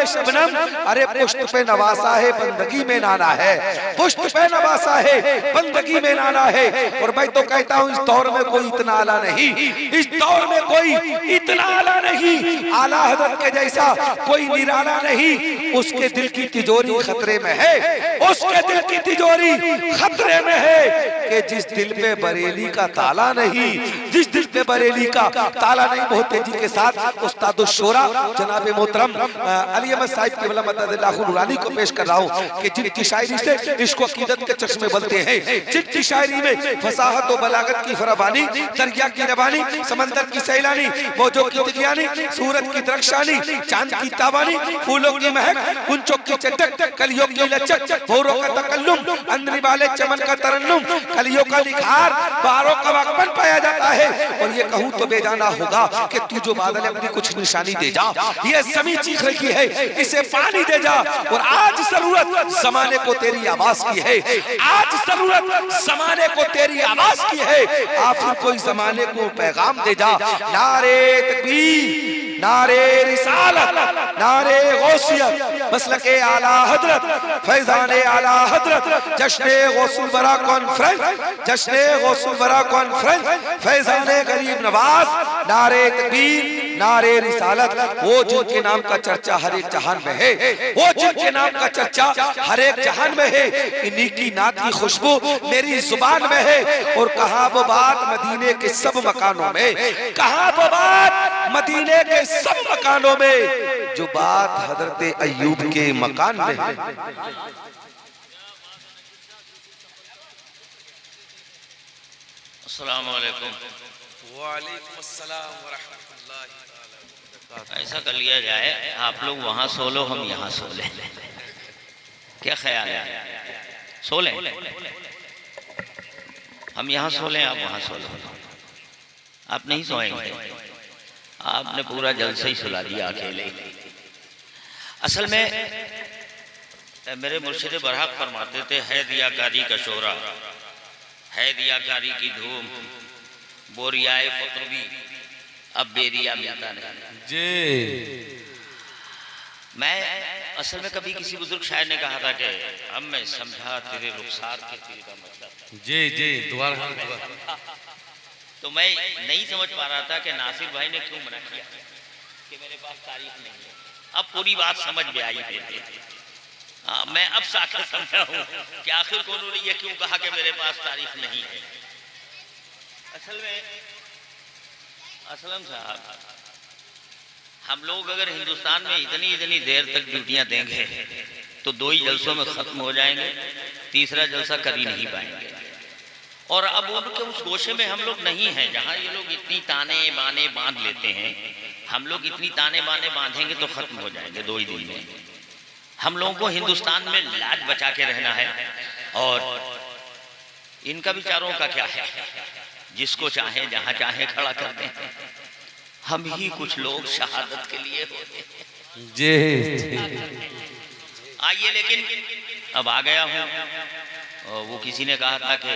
शबनम, अरे पुष्ट पे नवासा है बंदगी में नाना है, पुष्ट पे नवासा है बंदगी में नाना है। और मैं तो कहता हूँ इस दौर में कोई इतना आला नहीं, इस दौर में कोई इतना आला नहीं, आला हजरत के जैसा कोई निराला नहीं। उसके दिल की तिजोरी खतरे में है, उसके दिल की तिजोरी खतरे में है कि जिस दिल पे बरेली का ताला नहीं, जिस दिल पे बरेली का ताला नहीं। बहुत तेजी के साथ उस्ताद शोरा जनाब मोहतरम अली अहमद साहिब की नूरानी को पेश कर रहा हूँ कि जिनकी शायरी से इसको अकीदत के चश्मे बनते हैं, जिनकी शायरी में फसाहत और बलागत की फराबानी, दरिया की रवानी, समंदर की सैलानी, मौजों की तिगयानी, सूरज की दरख्शानी, चांद की तावानी, फूलों की महक, कुंचों की चटक, कलियों की लचक, भौरों का तकल्लुम, अंदरी वाले चमन का तरन्नुम, कलियों का निखार, बारों का वाकपन पाया जाता है। और ये कहूँ तो बेजाना होगा कि तू जो बादल है अपनी कुछ निशानी दे जा, ये ज़मीं चीख रही है इसे पानी दे जा। और आज जरूरत जमाने को तेरी आवाज की है, आज जरूरत जमाने को तेरी आवाज की है, आखिर कोई जमाने को पैगाम दे जा। नारे तकबीर, नारे रिसालत, नारे गौसियत, मसलके आला हजरत, फैजाने आला हजरत, जश्ने गौसुल बरा कॉन्फ्रेंस, जश्ने गौसुल बरा कॉन्फ्रेंस, फैजाने गरीब नवाज, नारे तकबीर, नारे रिसालत। वो जिनके नाम का चर्चा हर एक जहान में है, वो जिनके नाम का चर्चा हर एक जहान में है, इन्हीं की नात की खुशबू मेरी जुबान में है। और कहा वो बात मदीने के सब मकानों में, कहा वो बात मदीने के सब मकानों में, जो बात हजरत अय्यूब के मकान में है। अस्सलाम वालेकुम। वालेकुम अस्सलाम व रहमतुल्लाहि। ऐसा कर लिया जाए, आप लोग वहाँ सो लो, हम यहाँ सो लें, क्या ख्याल है? सो लें, हम यहाँ सो लें, आप वहाँ सो लो। आप नहीं सोएंगे, आपने पूरा जलसा ही सुला दिया अकेले। असल में मेरे मुर्शिद बरहक फरमाते थे, है दियाकारी का शोरा, है दियाकारी की धूम, बोरियाए फतरवी अब बेरिया मिलता नहीं जी। मैं असल में कभी किसी बुजुर्ग शायर ने कहा था कि अब मैं समझा तेरे रुखसार के तीर का मतलब जी जी दोबारा। तो मैं नहीं समझ पा रहा था कि नासिर भाई ने क्यों मना किया कि मेरे पास तारीफ नहीं है। अब पूरी बात समझ में आई है। मैं अब साथ समझा हूँ कि आखिर को उन्होंने ये क्यों कहा कि मेरे पास तारीफ नहीं है। असल में असलम साहब, हम लोग अगर हिंदुस्तान में इतनी देर तक ड्यूटियां देंगे तो 2 ही जलसों में खत्म हो जाएंगे, तीसरा जलसा कर ही नहीं पाएंगे। और अब उनके उस गोशे में हम लोग नहीं हैं जहाँ ये लोग इतनी ताने बाने बांध लेते हैं। हम लोग इतनी ताने बाने बांधेंगे तो खत्म हो जाएंगे 2 ही दिन में। हम लोगों को हिंदुस्तान में लाज बचा के रहना है। और इनका विचारों का क्या है, जिसको चाहे जहां चाहे खड़ा कर दें। हम ही कुछ लोग शहादत के लिए होते हैं जी। आइए, लेकिन अब आ गया हूँ। और वो किसी ने कहा था कि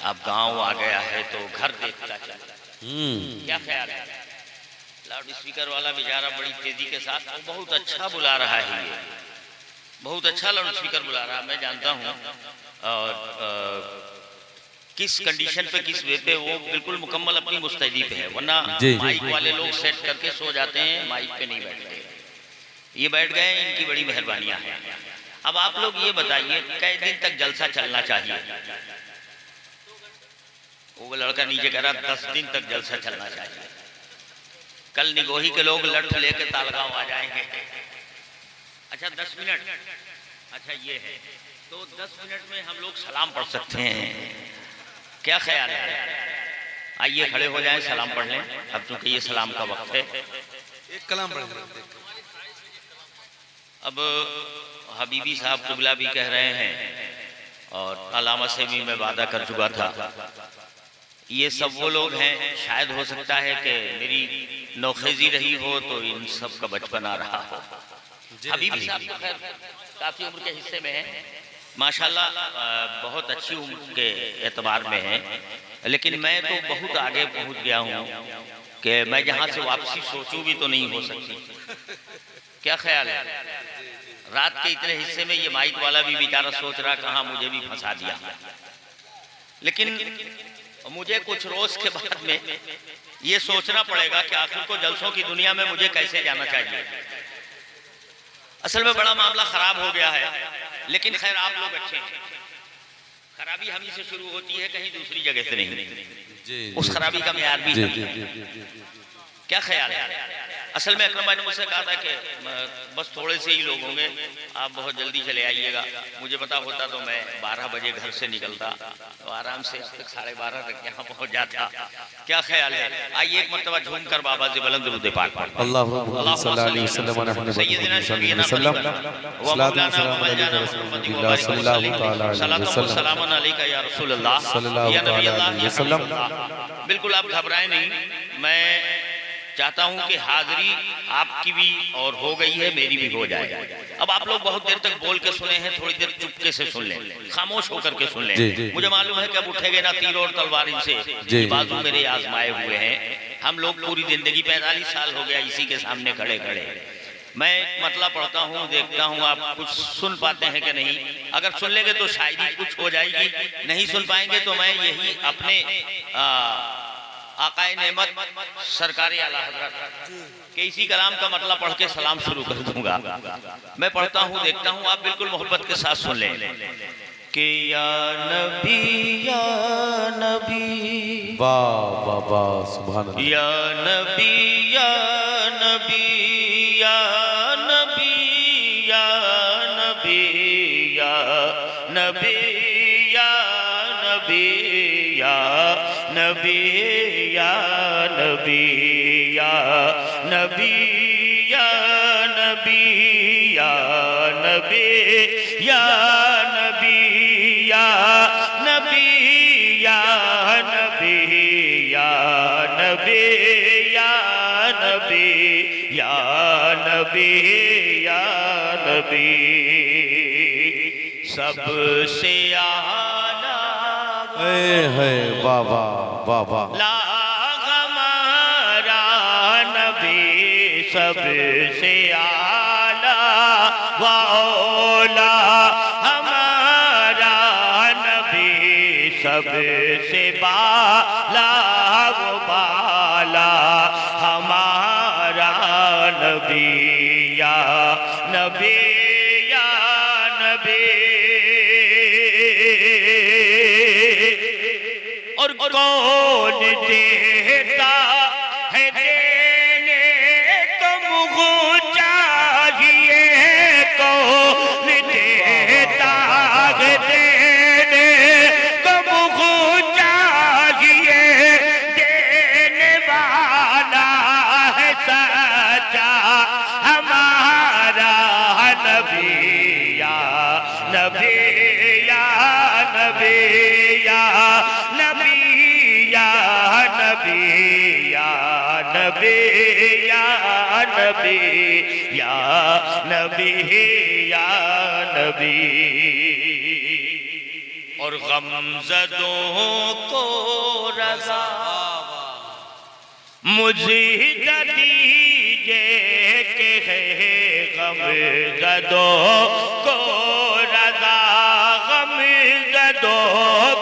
अब गांव आ गया है तो घर देखता चला। क्या ख्याल है? लाउड स्पीकर वाला बेचारा बड़ी तेजी के साथ बहुत अच्छा बुला रहा है, ये बहुत अच्छा लाउड स्पीकर बुला रहा है, मैं जानता हूँ। और किस कंडीशन पे, किस वे पे, वो बिल्कुल मुकम्मल अपनी मुस्तैदी पे है। वरना माइक वाले लोग सेट करके सो जाते हैं, माइक पे नहीं बैठते। ये बैठ गए, इनकी बड़ी मेहरबानियां हैं। अब आप लोग ये बताइए, कई दिन तक जलसा चलना चाहिए? वो लड़का नीचे कह रहा 10 दिन तक जलसा चलना चाहिए। कल निगोही के लोग लठ लेके तालगांव आ जाएंगे। अच्छा 10 मिनट, अच्छा ये है तो 10 मिनट में हम लोग सलाम पढ़ सकते हैं। क्या ख्याल है? आइए खड़े हो जाएं, सलाम पढ़ लें, अब चूंकि ये सलाम का वक्त है। एक कलाम पढ़ लें। अब हबीबी साहब कुबला भी कह रहे हैं और अलामा से भी मैं वादा कर चुका था। ये सब वो लोग हैं, शायद हो सकता है कि मेरी नौखेजी रही हो तो इन सब का बचपन आ रहा हो। हबीबी साहब तो खैर काफी उम्र के हिस्से में है, माशाल्लाह बहुत अच्छी उम्र के एतबार में है। लेकिन मैं तो बहुत आगे पहुंच गया हूं कि मैं जहां से वापसी सोचूं भी तो नहीं हो सकती। क्या ख्याल है? रात के इतने हिस्से में ये माइक वाला भी बेचारा सोच रहा कहाँ मुझे भी फंसा दिया। लेकिन मुझे कुछ रोज के बाद में ये सोचना पड़ेगा कि आखिर को जलसों की दुनिया में मुझे कैसे जाना चाहिए। असल में बड़ा मामला खराब हो गया है, लेकिन खैर आप लोग अच्छे हैं। खराबी हम ही से शुरू होती है, कहीं दूसरी जगह से नहीं। उस खराबी का म्यार भी क्या ख्याल है? असल में अकरम भाई ने मुझसे कहा था कि बस थोड़े से ही लोग होंगे, आप बहुत जल्दी चले आइएगा। मुझे पता होता तो मैं 12 बजे घर से निकलता तो आराम से अब तक 12:30 तक यहाँ पहुँच जाता। क्या ख्याल है? आइए एक मरतबा झूम कर बाबा से बुलंद दुरूद पाक पढ़ते हैं। बिल्कुल आप घबराए नहीं, मैं चाहता हूं कि हाजिरी आपकी भी और हो गई है, मेरी भी हो जाए। अब आप लोग बहुत देर तक बोल के सुने हैं, थोड़ी देर चुपके से सुन लें, खामोश होकर के सुन लें। मुझे मालूम है कि अब उठेंगे ना तीर और तलवार इनसे, बाजू मेरे आजमाए हुए हैं। हम लोग पूरी जिंदगी 45 साल हो गया इसी के सामने खड़े खड़े। मैं एक मतला पढ़ता हूँ, देखता हूँ आप कुछ सुन पाते हैं कि नहीं। अगर सुन लेंगे तो शायरी कुछ हो जाएगी, नहीं सुन पाएंगे तो मैं यही अपने आकाए नेमत सरकारी आला हज़रत के इसी कलाम का मतलब पढ़ के सलाम शुरू कर दूंगा। मैं पढ़ता हूँ, देखता हूँ, आप बिल्कुल मोहब्बत के साथ सुन लें कि या नबी वाह वाह वाह सुभान अल्लाह। या नबी या नबी या नबी या नबी या नबी या नबी या नबी या नबी या नबी या नबी या नबी या नबी या नबी या नबी या नबी या नबी या नबी या नबी सबसे आला है बाबा बाबा ला हमारा नबी सबसे आला वाला हमारा नबी सबसे बाला वो बाला हमारा नबी या नबी या नबी। और कौन देता है देने तो मुझे चाहिए, कौन देता है देने तो मुझे चाहिए, देने वाला है सच्चा हमारा नबी या नबी या नबी या नबी या नबी या नबी या नबी या नबी या नबी। और गमज़दों को रज़ा मुझे दीजिए के है गमज़दों को रज़ा, गमज़दों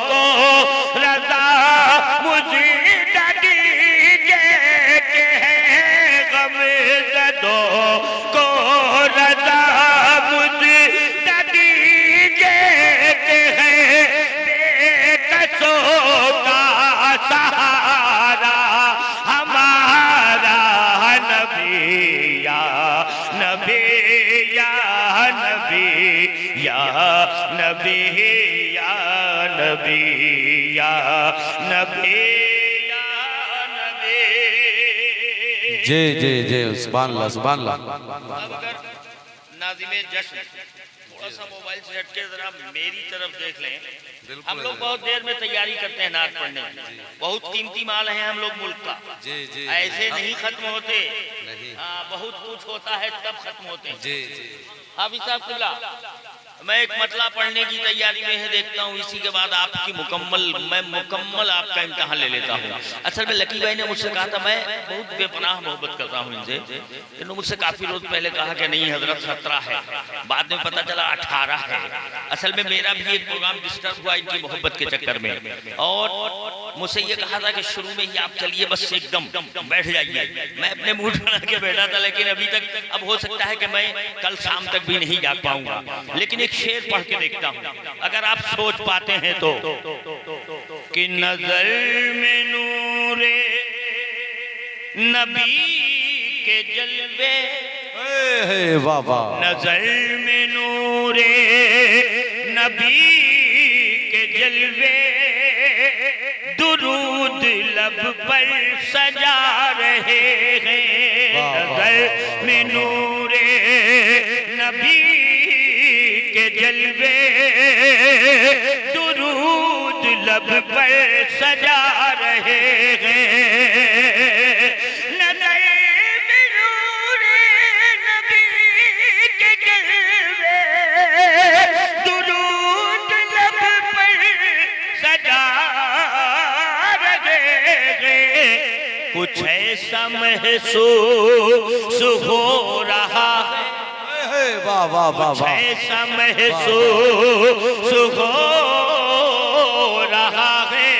को रज़ा मुझे दीजिए के है गमज़दों को रज़ा मुझे दीजिए के है बेकसों का सहारा हमारा नबी या नबी या नबी या नबी या नबी या नबी या नबी। जय जय जय सुभान अल्लाह सुभान अल्लाह। नाज़िमे जश्न थोड़ा सा मोबाइल से हटके जरा मेरी तरफ देख लें। हम लोग बहुत देर में तैयारी करते हैं नात पढ़ने में, बहुत कीमती माल है हम लोग मुल्क का, ऐसे नहीं खत्म होते, बहुत कुछ होता है तब खत्म होते हैं। हाफिज साहब किबला मैं एक मतला पढ़ने की तैयारी में है, देखता हूँ इसी के बाद आपकी मैं मुकम्मल आपका इम्तिहान ले लेता हूँ। असल में लकी भाई ने मुझसे कहा था, मैं बहुत बेपनाह मोहब्बत करता हूँ इनसे। इन्होंने मुझसे काफी रोज पहले कहा कि नहीं हजरत 17 है, बाद में पता चला 18 है। असल में मेरा भी एक प्रोग्राम डिस्टर्ब हुआ इनकी मोहब्बत के चक्कर में, और मुझसे ये कहा था कि शुरू में ही आप चलिए बस एकदम बैठ जाइए। मैं अपने मूड बना के बैठा था, लेकिन अभी तक अब हो सकता है कि मैं कल शाम तक भी नहीं जाग पाऊंगा, लेकिन एक शेर पढ़ के देखता हूं, अगर आप सोच पाते हैं तो। कि नजर में नूरे नबी के जलवे, वाह वाह, नजर में नूरे नबी के जलवे, दुरूद लब पर सजा रहे हैं। नजर में नूरे नबी के जलवे, दुरूद लब पर सजा रहे हैं। नजर में नूरे नबी के जलवे, दुरूद लब पर सजा रहे हैं। कुछ ऐसा महसूस हो रहा है, वाह वाह वाह वाह, ऐसा महसूस हो रहा है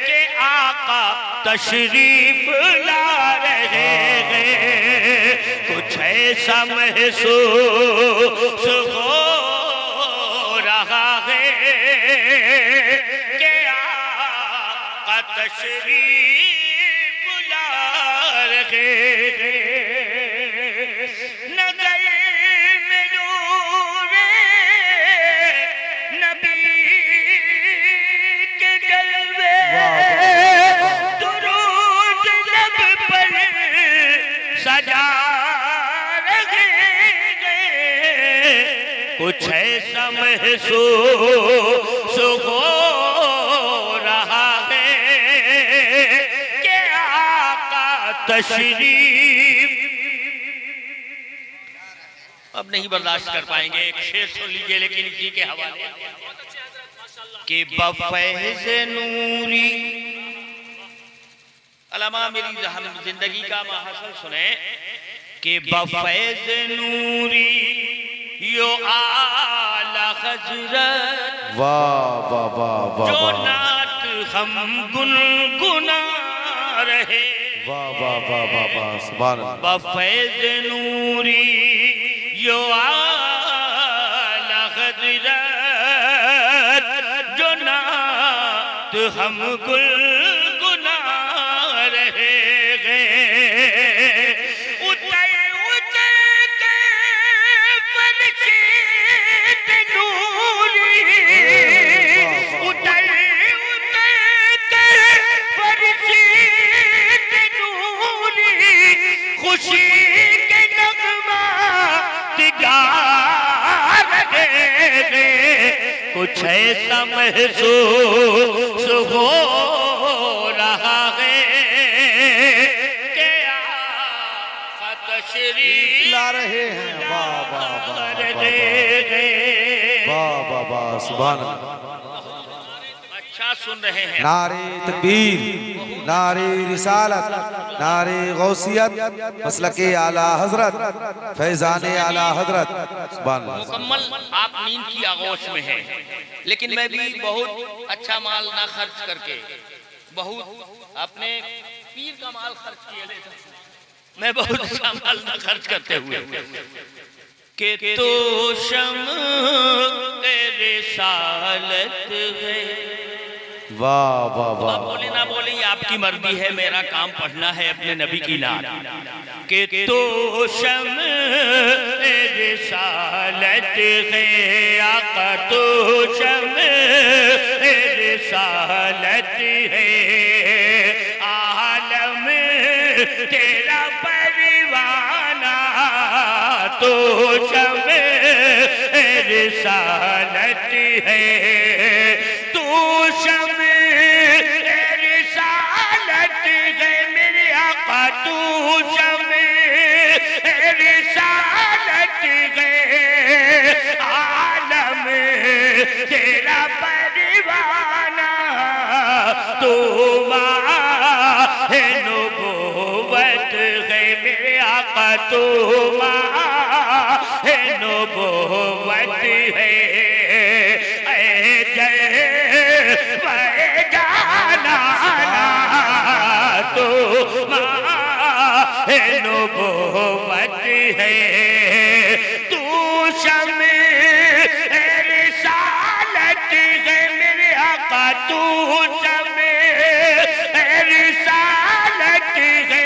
कि आका तशरीफ ला रहे हैं। कुछ ऐसा महसूस हो रहा है कि आका तशरीफ ला रहे हैं। कुछ ऐसा महसूस हो रहा है कि आका तशरीफ। अब नहीं बर्दाश्त कर पाएंगे, एक शेर सुन लीजिए लेकिन इसी के हवाले कि बफ़ैज़ नूरी, अलामा मेरी जिंदगी का महासल सुने कि बफ़ैज़ नूरी यो आला हज़रत, वाह वाह वाह वाह, जो नात हम गुनगुना रहे। वाह वाह वाह वाह वाह, सुभान अल्लाह। बफ़ैज़ नूरी यो आला हज़रत, जो नात हम गुनगुना रहे हैं। खुशी के नगमा गा रहे हैं। कुछ ऐसा महसूस हो रहा है कि आका तशरीफ ला रहे हैं। वाह वाह वाह वाह वाह वाह, सुभान अल्लाह। अच्छा सुन रहे हैं। नारे तकबीर, नारे रिसालत, नारे गौसियत, मसलके आला हजरत, फैजाने आला हजरत, सुभान अल्लाह। मुकम्मल आप नींद की आगोश में हैं, लेकिन मैं भी बहुत अच्छा माल ना खर्च करके, बहुत अपने पीर का माल खर्च किए लेता, मैं बहुत अच्छा माल ना खर्च करते हुए कि तो शम्अ रिसालत है। वाह वाह वाह, बोले ना बोले ये आपकी मर्जी है, मेरा काम पढ़ना है अपने नबी की नात। कि तो शम्अ रिसालत है, आका तो शम्अ रिसालत है। आलम तेरा परवाना तो शम्अ रिसालत है। तू शम्अ रिसालत है मेरे आका, तू शम्अ रिसालत है। तो माहे नबुव्वत है। जय वह जाना तो माहे नबुव्वत है। तू शम्ए रिसालत है मेरे आका, तू शम्ए रिसालत है।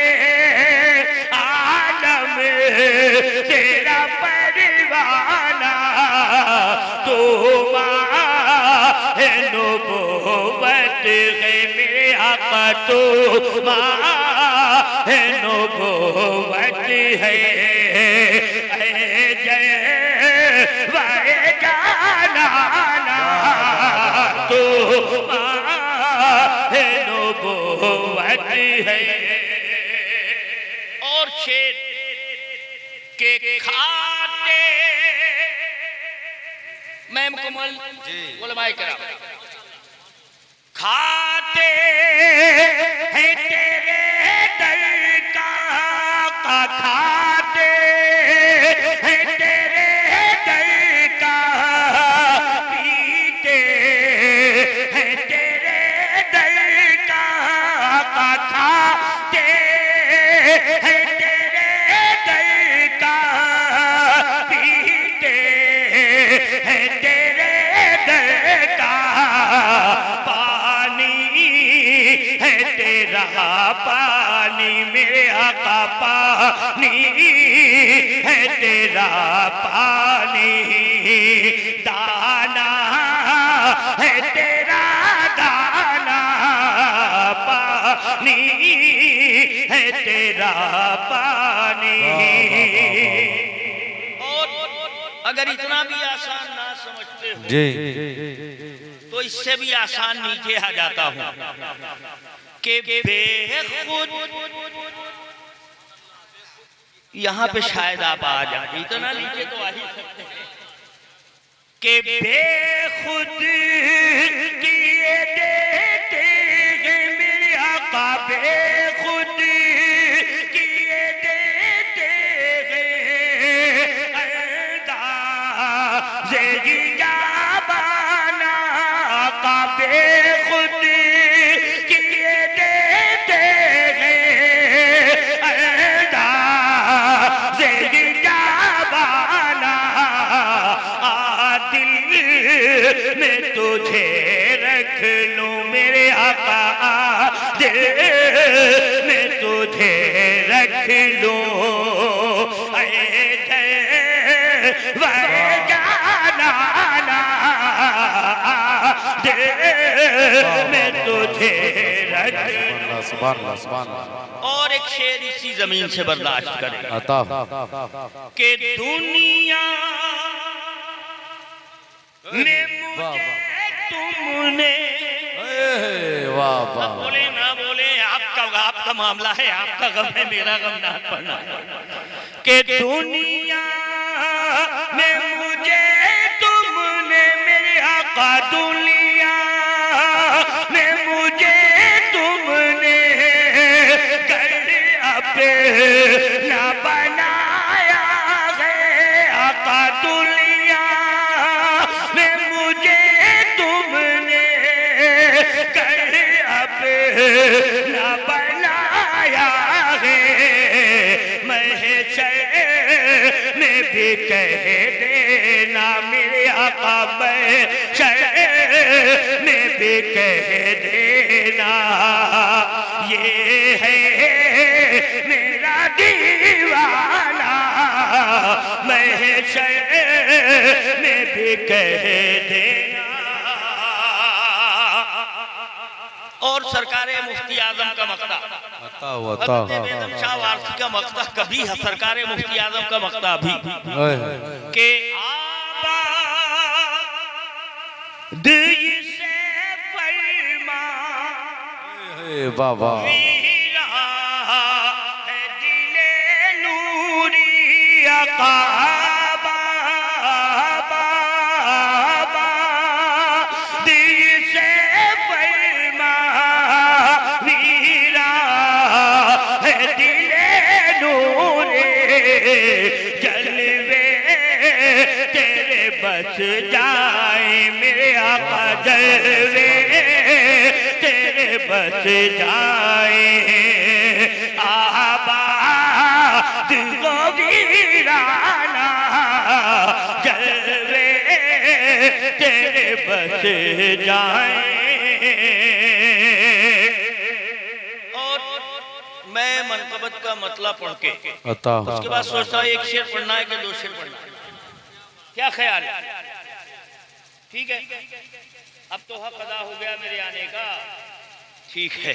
आलम तेरा परवाना तो माहे नबुव्वत है मेरे आका, तो माहे नबुव्वत है। जय वह जाना तो माहे नबुव्वत है। और शेर के खाते मैं मुकम्मल उलमाए कराम खाते हैं तेरे दर का खाते हैं तेरे दर का, पीते हैं तेरे दर का खाते हैं तेरे दर का, पीते हैं तेरे दर का। पानी है तेरा पानी मेरे आका, पानी है तेरा पानी। दाना है तेरा दाना, पानी है तेरा पानी। और अगर इतना भी आसान ना समझते हो जी तो इससे भी आसान नीचे आ जाता हूं कि बेखुद, यहां पे शायद आप आ जाए, इतना नीचे तो आ ही सकते हैं कि बेखुद किए देते हैं मेरे आका, बेखुद किए देते हैं। अंदाज़े जाबाना का बेखुद किए देते हैं। अंदाज़े जाबाना दिल में तुझे रख लूं मेरे आका, दिल में तुझे रख लूं। वह जाना दिल में तुझे रख लूं। सुभान अल्लाह, सुभान अल्लाह। और एक शेर इसी जमीन से बर्दाश्त करे अता कि दुनिया में मुझे तुमने, वाह वाह, बोले ना बोले आपका मामला है, आपका गम है, मेरा गम ना पड़ना। कि दुनिया में मुझे तुमने मेरे आका, दुनिया में मुझे तुमने कर अपना बनाया है आका। दुनिया में मुझे तुमने कर अपना बनाया है। महशर में भी कह देना मेरे आका, महशर में भी कह देना ये है मेरा दीवाना। महशर में भी कह देना। और सरकार मुफ्ती आजम का मक्ता, बेगम शाह वारसी का मक्ता कभी है, सरकार मुफ्ती आजम का मक्ता भी के आबाद से फरमा वाह वाह, वीरा है दिले नूरी आका। तेरे बस जाए मेरे आका जलवे तेरे बस जाए आबाद को वीराना जलवे तेरे बस जाए। और मैं मनकबत का मतलब पढ़ के अता उसके बाद सोचता हूँ एक शेर पढ़ना है कि दो शेर पढ़ना है, क्या ख्याल है? ठीक है, अब तो हक अदा हो गया मेरे आने का। ठीक है,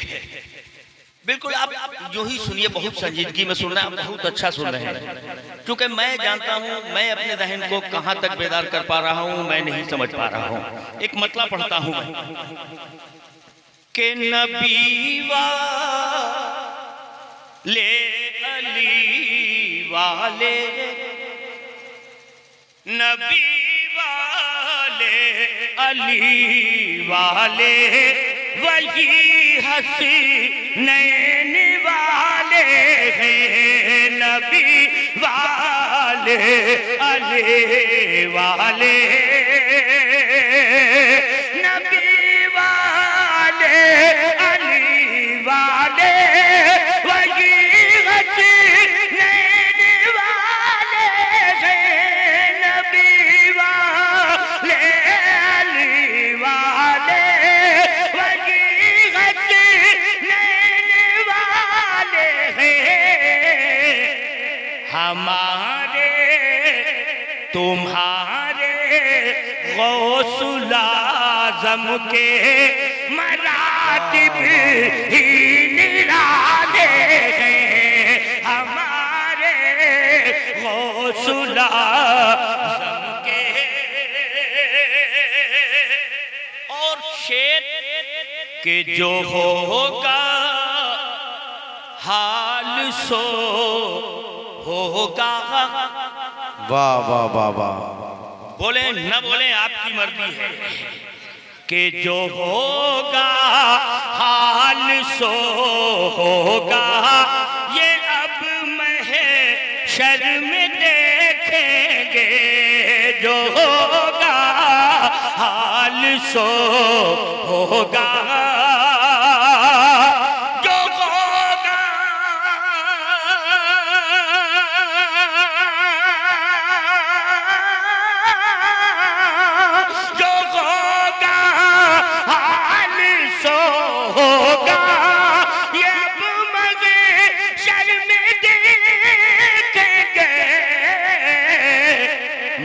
बिल्कुल आप जो ही सुनिए, बहुत संजीदगी में सुन रहे हैं, आप बहुत अच्छा सुन रहे हैं, क्योंकि मैं जानता हूँ मैं अपने दहन को कहाँ तक बेदार कर पा रहा हूँ, मैं नहीं समझ पा रहा हूँ। एक मतलब पढ़ता हूँ कि नबी वाले अली वाले नबी वाले अली वाले वही हसीनैन वाले हैं। नबी वाले अली वाले नबी वाले अली वाले वही हसीनैन वाले हैं। नबी वाले अली वाले वही हसीनैन वाले हैं। हमारे तुम्हारे गौसुल आज़म के मरातिब ही निराले हैं। हमारे गौसुल आज़म के। और शेर के जो होगा हाल सो होगा। वाह वाह वाह वाह। बोले न बोले आपकी मर्जी है कि जो होगा हाल सो होगा। ये अब महशर में देखेंगे जो होगा हाल सो होगा।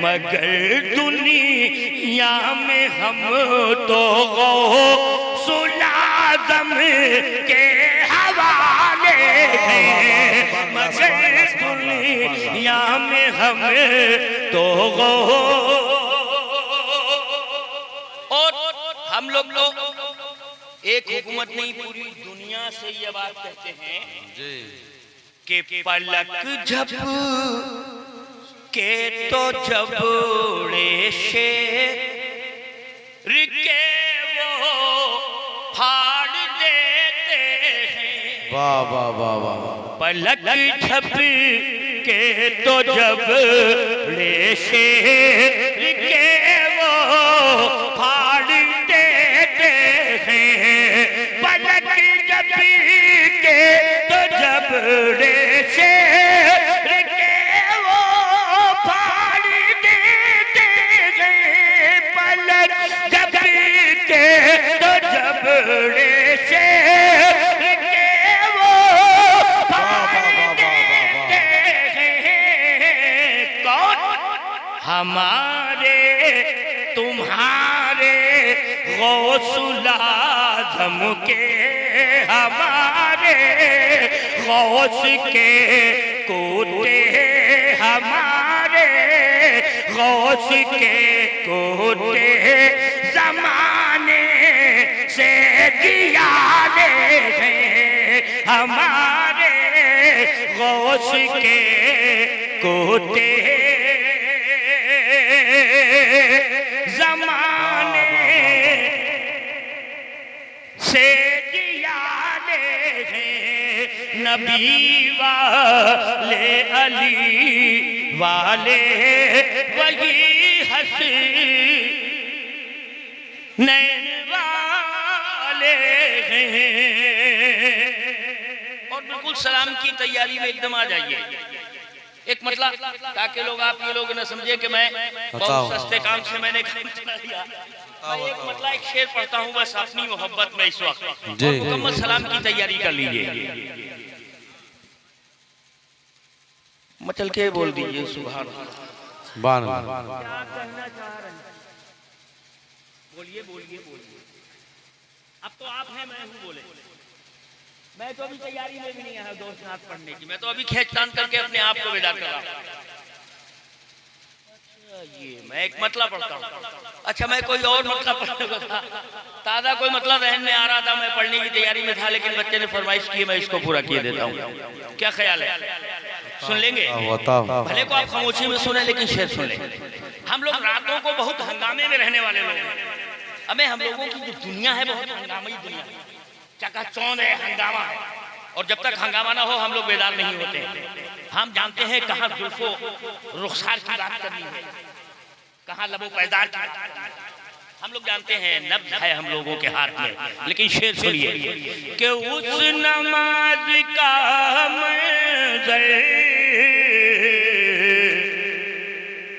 मगर दुनिया में हम तो गौसुल आज़म के हवाले हैं। मगर दुनिया में हम तो और हम लोग एक हुकूमत नहीं पूरी दुनिया से ये बात कहते हैं कि पलक झप के तो जबड़े शेर के वो फाड़ देते हैं। वाह वाह वाह वाह। पलक झप के तो जबड़े शेर के वो फाड़ देते हैं। पलक झप के तो जबड़े शेर तो जबड़े शेर के वो फाड़ देते हैं। कौन? हमारे तुम्हारे गौसुल आज़म के। हमारे गौस के कोटे हमारे गौस के कोटे ज़माने से दियाले हैं। हमारे गौस के कोटे ज़माने से दियाले हैं। नबी वाले अली वाले वही हंसी नैन वाले हैं। और बिल्कुल सलाम की तैयारी में एकदम आ जाइए। एक मतलब ताकि लोग आप ये लोग न समझे कि मैं बहुत सस्ते काम से मैंने काम चला लिया। मैं एक मतलब एक शेर पढ़ता हूँ बस अपनी मोहब्बत में इस वक्त, और मुकम्मल सलाम की तैयारी कर लीजिए। मचल के बोल दीजिए सुभान अल्लाह। बोलिए बोलिए बोलिए। अब तो आप हैं, मैं हूँ, बोले। मैं तो अभी तैयारी में भी नहीं आया दोस्त नाथ पढ़ने की, मैं तो अभी खेचतान करके अपने आप को विदा कर रहा हूँ। ये मैं एक मतलब पढ़ता हूँ। अच्छा मैं कोई और मतलब पढ़ने को था, ताज़ा कोई मतलब रहन में आ रहा था, मैं पढ़ने की तैयारी में था, लेकिन बच्चे ने फरमाइश की, मैं इसको पूरा किए देता हूँ। क्या ख्याल है, सुन लेंगे? भले को आप खामोशी में सुने लेकिन शेर सुन लें। हम लोग रातों को बहुत हंगामे में रहने वाले लोग हैं। हमें हम लोगों की जो दुनिया है बहुत हंगामी दुनिया है, चकाचौंध है, हंगामा है। और जब तक हंगामा ना हो हम लोग बेदार नहीं होते। हम जानते हैं कहाँ जुल्फो रुखसार की बात करनी है, कहाँ लबो पैदार की। हम लोग जानते हैं नब्ज है हम लोगों के हाथ में। लेकिन शेर सुनिए कि उस नमाज का मंज़र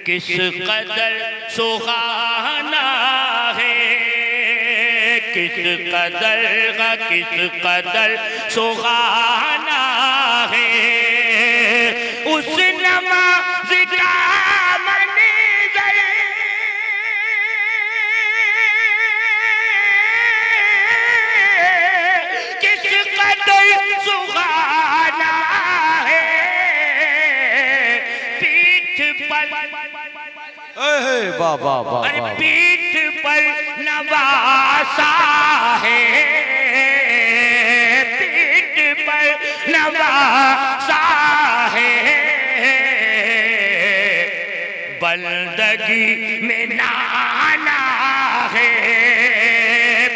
किस कदर सुहाना है, किस कदर सुहाना है। उस नमाज का मंज़र किस कदर सुहाना है। पीठ पर अरे पीठ पर नवासा है, पीठ पर नवासा है। बंदगी में नाना है,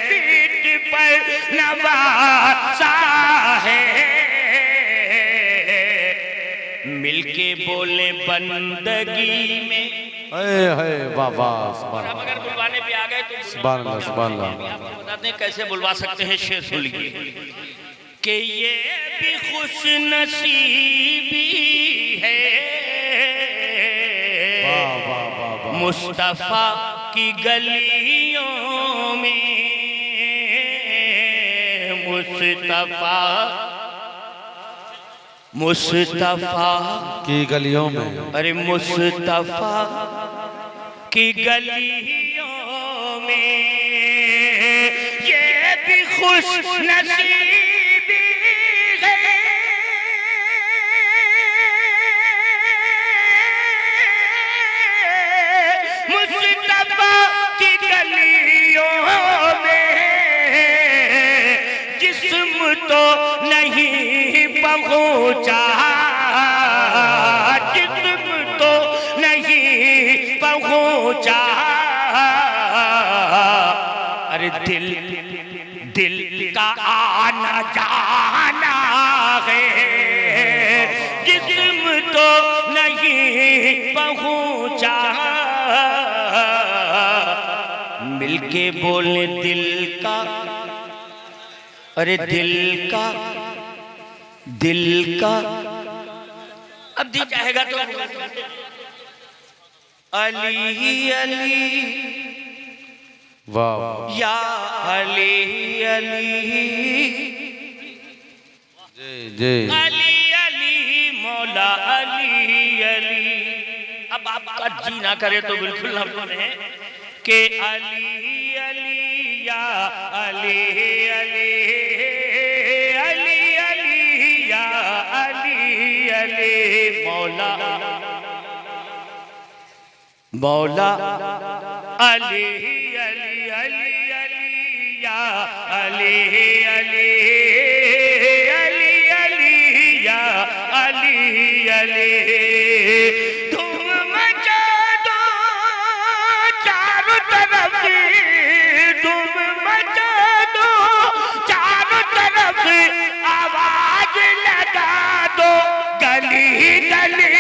पीठ पर नवासा है। मिलके बोले बंदगी में। बाबा और हम अगर बुलवाने पे आ गए तो सुभान अल्लाह, सुभान अल्लाह। आपको बताते हैं कैसे बुलवा सकते हैं। शेर सुन लीजिए कि ये भी खुश नसीबी है मुस्तफा की गलियों में, मुस्तफा की गलियों में। अरे मुस्तफा की गलियों में ये भी खुश नसीबी है मुस्तफा की गलियों में। जिस्म तो नहीं पहुंचा, जिस्म तो नहीं पहुंचा। अरे दिल का आना जाना है, जिस्म तो नहीं पहुंचा। मिलके बोले दिल का, अरे दिल का अब दी चाहेगा तो अली अली वाह या अली अली जी अली अली मौला अली अली। अब आपका जी ना करे तो बिल्कुल ना बोले कि अली अली या अली अली अली अली या अली अली मौला मौला अली अली अली अली या अली अली अली अली या अली अली। धूम मचा दो चारों तरफ, धूम मचा दो चारों तरफ, आवाज लगा दो गली गली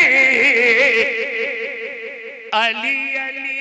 अली अली